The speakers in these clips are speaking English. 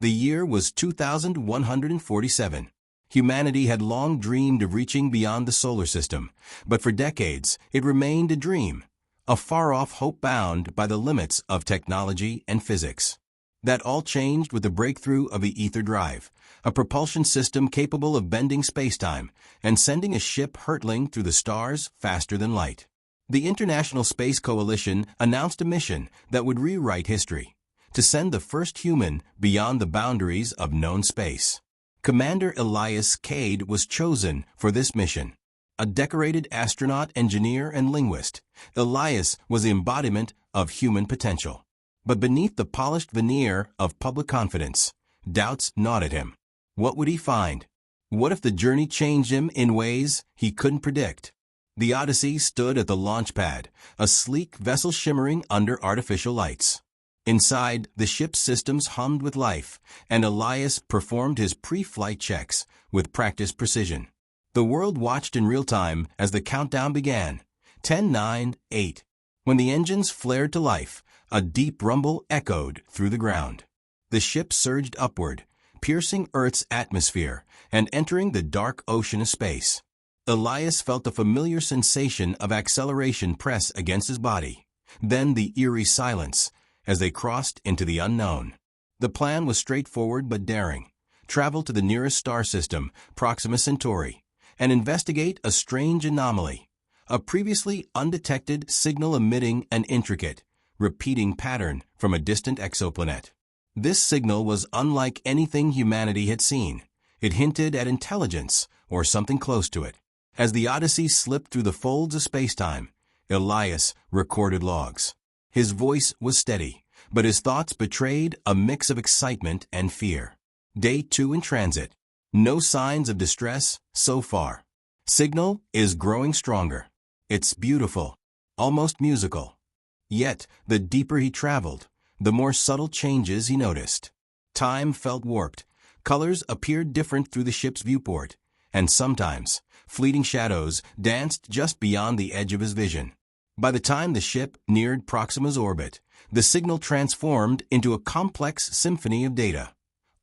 The year was 2147. Humanity had long dreamed of reaching beyond the solar system, but for decades it remained a dream, a far-off hope bound by the limits of technology and physics. That all changed with the breakthrough of the ether drive, a propulsion system capable of bending spacetime and sending a ship hurtling through the stars faster than light. The International Space Coalition announced a mission that would rewrite history, to send the first human beyond the boundaries of known space. Commander Elias Cade was chosen for this mission. A decorated astronaut, engineer, and linguist, Elias was the embodiment of human potential. But beneath the polished veneer of public confidence, doubts gnawed at him. What would he find? What if the journey changed him in ways he couldn't predict? The Odyssey stood at the launch pad, a sleek vessel shimmering under artificial lights. Inside, the ship's systems hummed with life, and Elias performed his pre-flight checks with practiced precision. The world watched in real time as the countdown began. 10, 9, 8. When the engines flared to life, a deep rumble echoed through the ground. The ship surged upward, piercing Earth's atmosphere and entering the dark ocean of space. Elias felt the familiar sensation of acceleration press against his body, then the eerie silence as they crossed into the unknown. The plan was straightforward but daring. Travel to the nearest star system, Proxima Centauri, and investigate a strange anomaly, a previously undetected signal emitting an intricate, repeating pattern from a distant exoplanet. This signal was unlike anything humanity had seen. It hinted at intelligence, or something close to it. As the Odyssey slipped through the folds of spacetime, Elias recorded logs. His voice was steady, but his thoughts betrayed a mix of excitement and fear. Day 2 in transit. No signs of distress so far. Signal is growing stronger. It's beautiful, almost musical. Yet, the deeper he traveled, the more subtle changes he noticed. Time felt warped. Colors appeared different through the ship's viewport, and sometimes, fleeting shadows danced just beyond the edge of his vision. By the time the ship neared Proxima's orbit, the signal transformed into a complex symphony of data,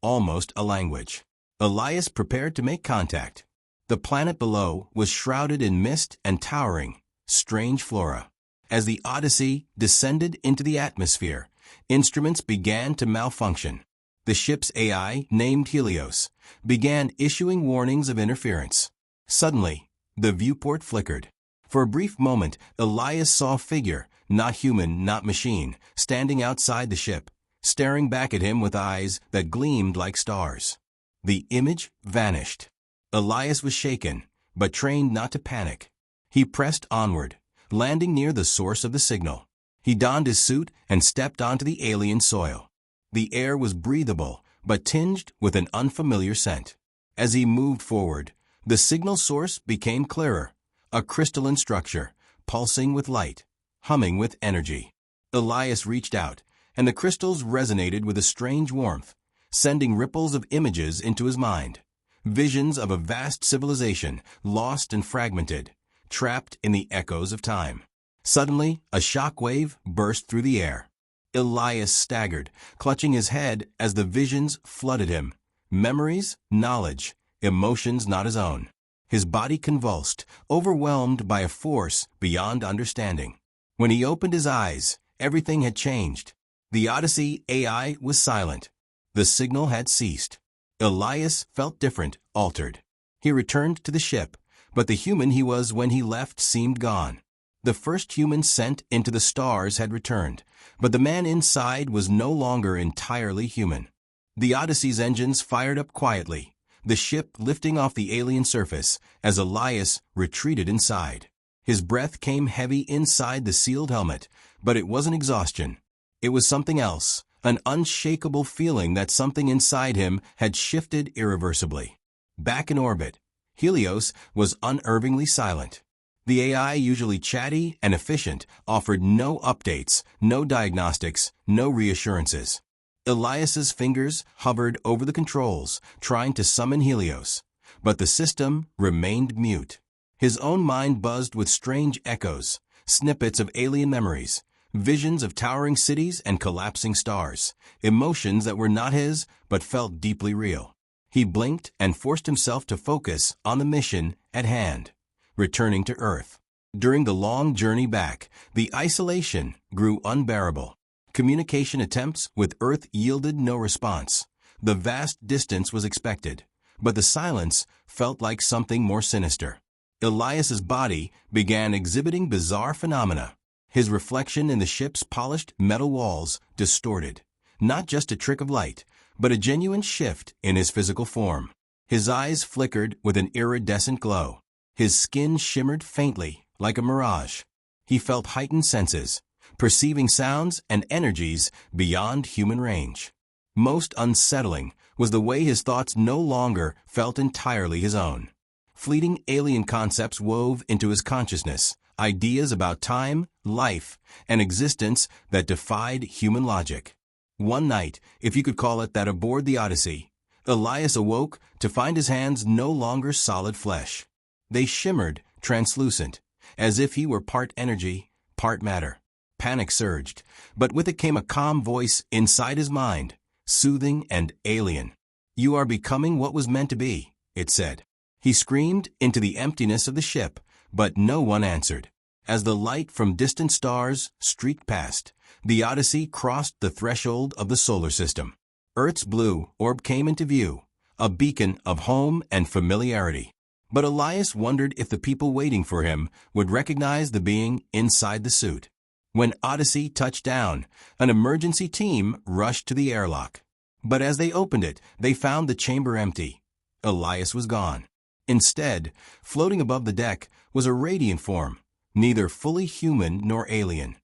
almost a language. Elias prepared to make contact. The planet below was shrouded in mist and towering, strange flora. As the Odyssey descended into the atmosphere, instruments began to malfunction. The ship's AI, named Helios, began issuing warnings of interference. Suddenly, the viewport flickered. For a brief moment, Elias saw a figure, not human, not machine, standing outside the ship, staring back at him with eyes that gleamed like stars. The image vanished. Elias was shaken, but trained not to panic. He pressed onward, landing near the source of the signal. He donned his suit and stepped onto the alien soil. The air was breathable, but tinged with an unfamiliar scent. As he moved forward, the signal source became clearer, a crystalline structure, pulsing with light, humming with energy. Elias reached out, and the crystals resonated with a strange warmth, sending ripples of images into his mind. Visions of a vast civilization, lost and fragmented, trapped in the echoes of time. Suddenly, a shock wave burst through the air. Elias staggered, clutching his head as the visions flooded him. Memories, knowledge, emotions not his own. His body convulsed, overwhelmed by a force beyond understanding. When he opened his eyes, everything had changed. The Odyssey AI was silent. The signal had ceased. Elias felt different, altered. He returned to the ship, but the human he was when he left seemed gone. The first human sent into the stars had returned, but the man inside was no longer entirely human. The Odyssey's engines fired up quietly, the ship lifting off the alien surface as Elias retreated inside. His breath came heavy inside the sealed helmet, but it wasn't exhaustion. It was something else, an unshakable feeling that something inside him had shifted irreversibly. Back in orbit, Helios was unervingly silent. The AI, usually chatty and efficient, offered no updates, no diagnostics, no reassurances. Elias's fingers hovered over the controls, trying to summon Helios, but the system remained mute. His own mind buzzed with strange echoes, snippets of alien memories, Visions of towering cities and collapsing stars, emotions that were not his but felt deeply real. He blinked and forced himself to focus on the mission at hand, returning to Earth. During the long journey back, the isolation grew unbearable. Communication attempts with Earth yielded no response. The vast distance was expected, but the silence felt like something more sinister. Elias's body began exhibiting bizarre phenomena. His reflection in the ship's polished metal walls distorted, not just a trick of light, but a genuine shift in his physical form. His eyes flickered with an iridescent glow. His skin shimmered faintly, like a mirage. He felt heightened senses, perceiving sounds and energies beyond human range. Most unsettling was the way his thoughts no longer felt entirely his own. Fleeting alien concepts wove into his consciousness, ideas about time, life, and existence that defied human logic. One night, if you could call it that, aboard the Odyssey, Elias awoke to find his hands no longer solid flesh. They shimmered, translucent, as if he were part energy, part matter. Panic surged, but with it came a calm voice inside his mind, soothing and alien. "You are becoming what was meant to be," it said. He screamed into the emptiness of the ship, but no one answered. As the light from distant stars streaked past, the Odyssey crossed the threshold of the solar system. Earth's blue orb came into view, a beacon of home and familiarity. But Elias wondered if the people waiting for him would recognize the being inside the suit. When Odyssey touched down, an emergency team rushed to the airlock. But as they opened it, they found the chamber empty. Elias was gone. Instead, floating above the deck was a radiant form, neither fully human nor alien,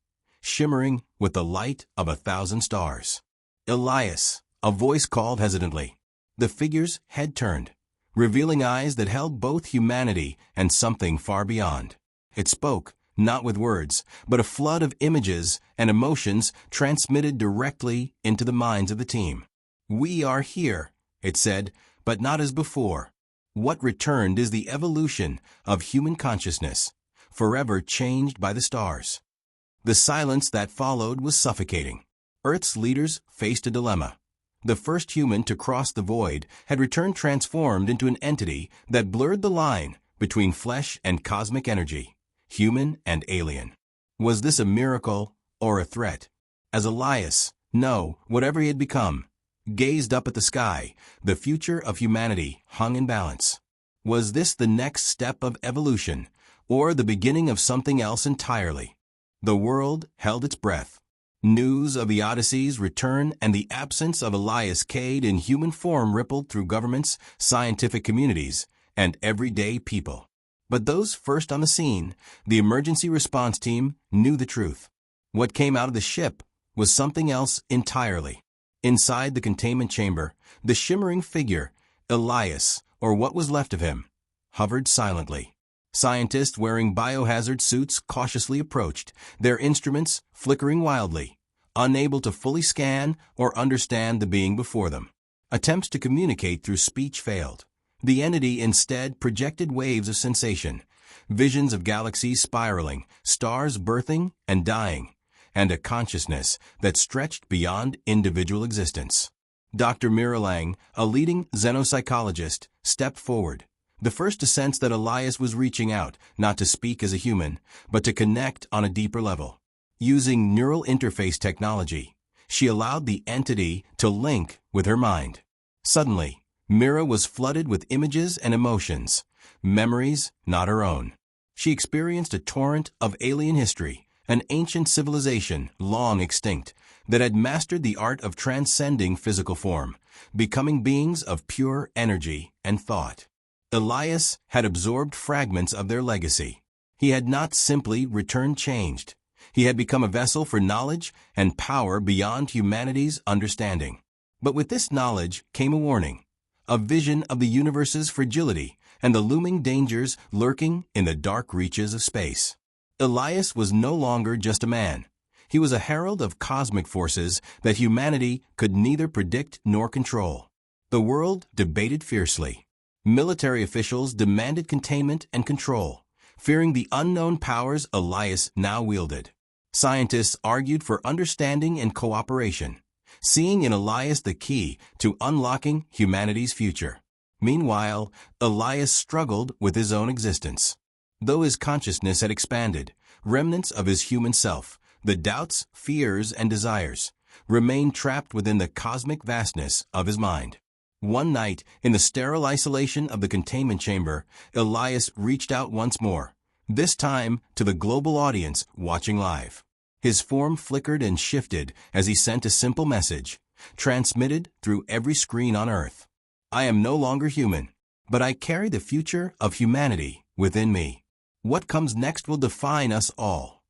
shimmering with the light of 1,000 stars. "Elias," a voice called hesitantly. The figure's head turned, revealing eyes that held both humanity and something far beyond. It spoke, not with words, but a flood of images and emotions transmitted directly into the minds of the team. "We are here," it said, "but not as before. What returned is the evolution of human consciousness, forever changed by the stars." The silence that followed was suffocating. Earth's leaders faced a dilemma. The first human to cross the void had returned transformed into an entity that blurred the line between flesh and cosmic energy, human and alien. Was this a miracle or a threat? As Elias, no, whatever he had become, gazed up at the sky, the future of humanity hung in balance. Was this the next step of evolution, or the beginning of something else entirely? The world held its breath. News of the Odyssey's return and the absence of Elias Cade in human form rippled through governments, scientific communities, and everyday people. But those first on the scene, the emergency response team, knew the truth. What came out of the ship was something else entirely. Inside the containment chamber, the shimmering figure, Elias, or what was left of him, hovered silently. Scientists wearing biohazard suits cautiously approached, their instruments flickering wildly, unable to fully scan or understand the being before them. Attempts to communicate through speech failed. The entity instead projected waves of sensation, visions of galaxies spiraling, stars birthing and dying, and a consciousness that stretched beyond individual existence. Dr. Mira Lang, a leading xenopsychologist, stepped forward, the first to sense that Elias was reaching out, not to speak as a human, but to connect on a deeper level. Using neural interface technology, she allowed the entity to link with her mind. Suddenly, Mira was flooded with images and emotions, memories not her own. She experienced a torrent of alien history, an ancient civilization long extinct that had mastered the art of transcending physical form, becoming beings of pure energy and thought. Elias had absorbed fragments of their legacy. He had not simply returned changed. He had become a vessel for knowledge and power beyond humanity's understanding. But with this knowledge came a warning, a vision of the universe's fragility and the looming dangers lurking in the dark reaches of space. Elias was no longer just a man. He was a herald of cosmic forces that humanity could neither predict nor control. The world debated fiercely. Military officials demanded containment and control, fearing the unknown powers Elias now wielded. Scientists argued for understanding and cooperation, seeing in Elias the key to unlocking humanity's future. Meanwhile, Elias struggled with his own existence. Though his consciousness had expanded, remnants of his human self, the doubts, fears, and desires, remained trapped within the cosmic vastness of his mind. One night, in the sterile isolation of the containment chamber, Elias reached out once more, this time to the global audience watching live. His form flickered and shifted as he sent a simple message, transmitted through every screen on Earth. I am no longer human, but I carry the future of humanity within me. What comes next will define us all.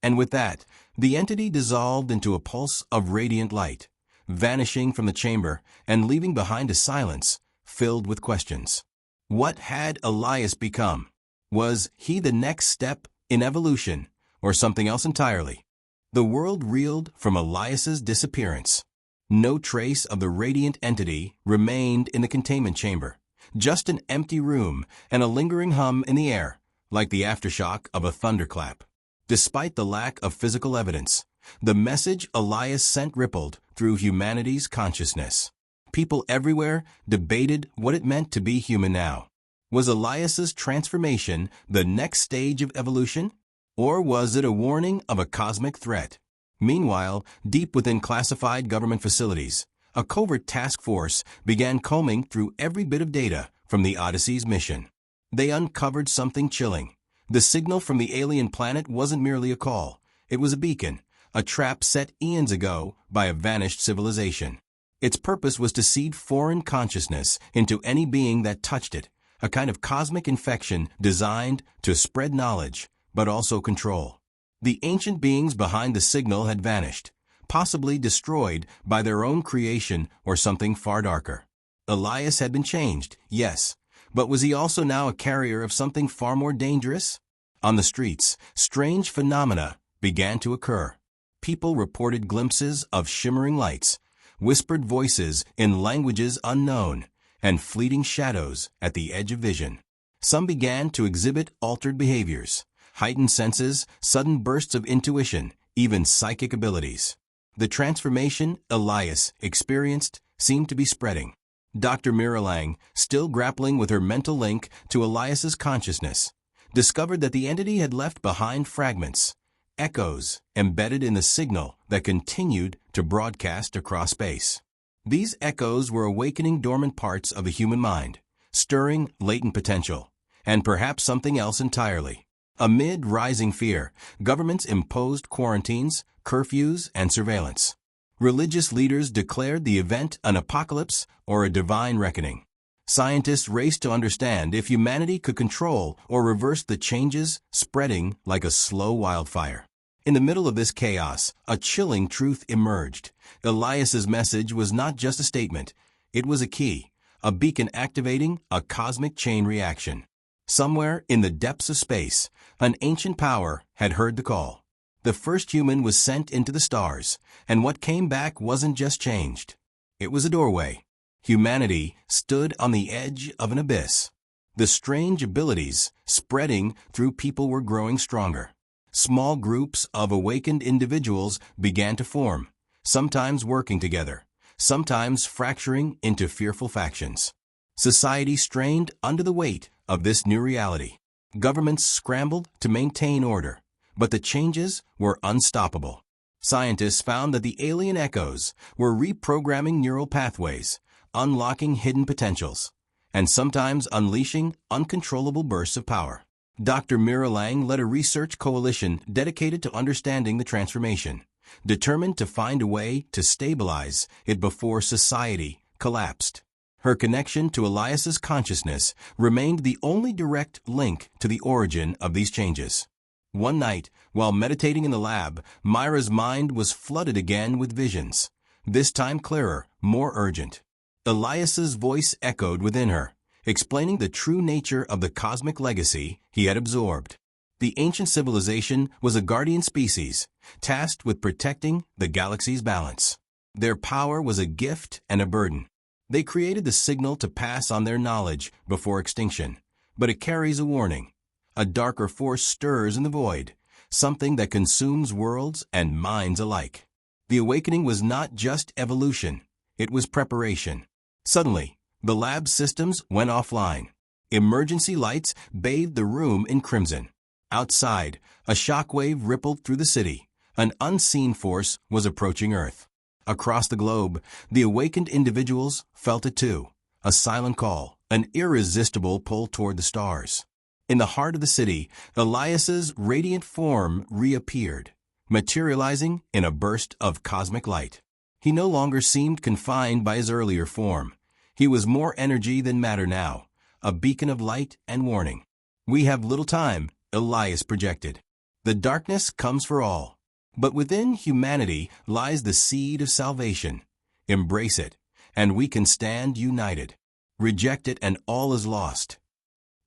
And with that, the entity dissolved into a pulse of radiant light, vanishing from the chamber and leaving behind a silence filled with questions. What had Elias become? Was he the next step in evolution, or something else entirely? The world reeled from Elias's disappearance. No trace of the radiant entity remained in the containment chamber, just an empty room and a lingering hum in the air, like the aftershock of a thunderclap. Despite the lack of physical evidence, the message Elias sent rippled through humanity's consciousness. People everywhere debated what it meant to be human now. Was Elias's transformation the next stage of evolution? Or was it a warning of a cosmic threat? Meanwhile, deep within classified government facilities, a covert task force began combing through every bit of data from the Odyssey's mission. They uncovered something chilling. The signal from the alien planet wasn't merely a call. It was a beacon, a trap set eons ago by a vanished civilization. Its purpose was to seed foreign consciousness into any being that touched it, a kind of cosmic infection designed to spread knowledge, but also control. The ancient beings behind the signal had vanished, possibly destroyed by their own creation or something far darker. Elias had been changed, yes, but was he also now a carrier of something far more dangerous? On the streets, strange phenomena began to occur. People reported glimpses of shimmering lights, whispered voices in languages unknown, and fleeting shadows at the edge of vision. Some began to exhibit altered behaviors, heightened senses, sudden bursts of intuition, even psychic abilities. The transformation Elias experienced seemed to be spreading. Dr. Miralang, still grappling with her mental link to Elias's consciousness, discovered that the entity had left behind fragments, echoes embedded in the signal that continued to broadcast across space. These echoes were awakening dormant parts of the human mind, stirring latent potential, and perhaps something else entirely. Amid rising fear, governments imposed quarantines, curfews, and surveillance. Religious leaders declared the event an apocalypse or a divine reckoning. Scientists raced to understand if humanity could control or reverse the changes spreading like a slow wildfire. In the middle of this chaos, a chilling truth emerged. Elias's message was not just a statement. It was a key, a beacon activating a cosmic chain reaction. Somewhere in the depths of space, an ancient power had heard the call. The first human was sent into the stars, and what came back wasn't just changed. It was a doorway. Humanity stood on the edge of an abyss. The strange abilities spreading through people were growing stronger. Small groups of awakened individuals began to form, sometimes working together, sometimes fracturing into fearful factions. Society strained under the weight of this new reality. Governments scrambled to maintain order, but the changes were unstoppable. Scientists found that the alien echoes were reprogramming neural pathways, unlocking hidden potentials, and sometimes unleashing uncontrollable bursts of power. Dr. Miralang led a research coalition dedicated to understanding the transformation, determined to find a way to stabilize it before society collapsed. Her connection to Elias's consciousness remained the only direct link to the origin of these changes. One night, while meditating in the lab, Myra's mind was flooded again with visions, this time clearer, more urgent. Elias's voice echoed within her, explaining the true nature of the cosmic legacy he had absorbed. The ancient civilization was a guardian species, tasked with protecting the galaxy's balance. Their power was a gift and a burden. They created the signal to pass on their knowledge before extinction, but it carries a warning. A darker force stirs in the void, something that consumes worlds and minds alike. The awakening was not just evolution, it was preparation. Suddenly, the lab's systems went offline. Emergency lights bathed the room in crimson. Outside, a shockwave rippled through the city. An unseen force was approaching Earth. Across the globe, the awakened individuals felt it too. A silent call, an irresistible pull toward the stars. In the heart of the city, Elias's radiant form reappeared, materializing in a burst of cosmic light. He no longer seemed confined by his earlier form. He was more energy than matter now, a beacon of light and warning. "We have little time," Elias projected. "The darkness comes for all. But within humanity lies the seed of salvation. Embrace it, and we can stand united. Reject it, and all is lost."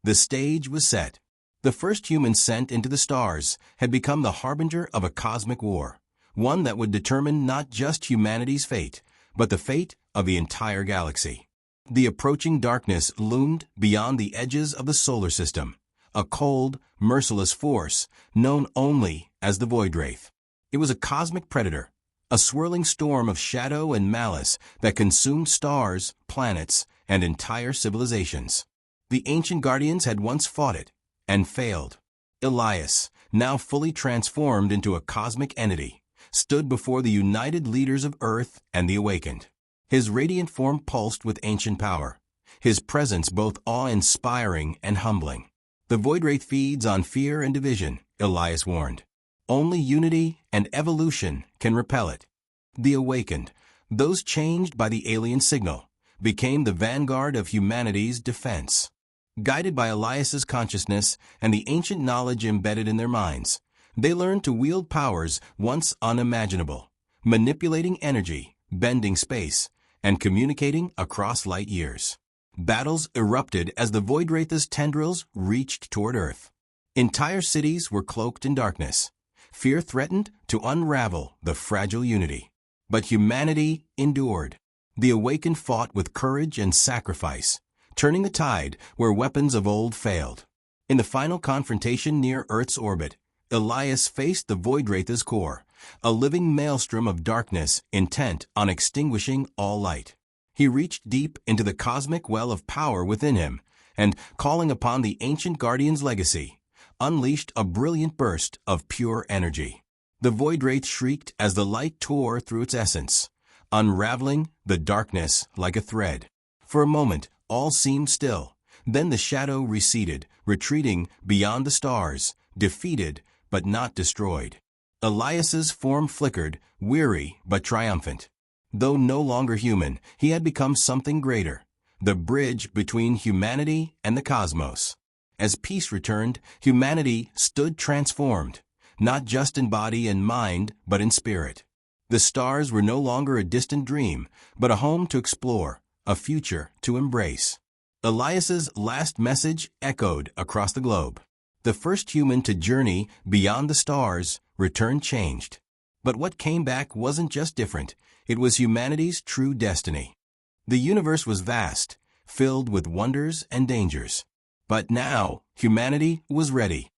The stage was set. The first human sent into the stars had become the harbinger of a cosmic war, one that would determine not just humanity's fate, but the fate of the entire galaxy. The approaching darkness loomed beyond the edges of the solar system, a cold, merciless force known only as the Void Wraith. It was a cosmic predator, a swirling storm of shadow and malice that consumed stars, planets, and entire civilizations. The ancient guardians had once fought it, and failed. Elias, now fully transformed into a cosmic entity, stood before the united leaders of Earth and the awakened. His radiant form pulsed with ancient power, his presence both awe-inspiring and humbling. "The Void Wraith feeds on fear and division," Elias warned. "Only unity and evolution can repel it." The awakened, those changed by the alien signal, became the vanguard of humanity's defense. Guided by Elias's consciousness and the ancient knowledge embedded in their minds, they learned to wield powers once unimaginable, manipulating energy, bending space, and communicating across light years. Battles erupted as the Void Wraith's tendrils reached toward Earth. Entire cities were cloaked in darkness. Fear threatened to unravel the fragile unity. But humanity endured. The awakened fought with courage and sacrifice, turning the tide where weapons of old failed. In the final confrontation near Earth's orbit, Elias faced the Void Wraith's core, a living maelstrom of darkness intent on extinguishing all light. He reached deep into the cosmic well of power within him, and, calling upon the ancient guardian's legacy, unleashed a brilliant burst of pure energy. The Void Wraith shrieked as the light tore through its essence, unraveling the darkness like a thread. For a moment, all seemed still. Then the shadow receded, retreating beyond the stars, defeated but not destroyed. Elias's form flickered, weary but triumphant. Though no longer human, he had become something greater, the bridge between humanity and the cosmos. As peace returned, humanity stood transformed, not just in body and mind, but in spirit. The stars were no longer a distant dream, but a home to explore, a future to embrace. Elias's last message echoed across the globe. The first human to journey beyond the stars returned changed. But what came back wasn't just different, it was humanity's true destiny. The universe was vast, filled with wonders and dangers. But now, humanity was ready.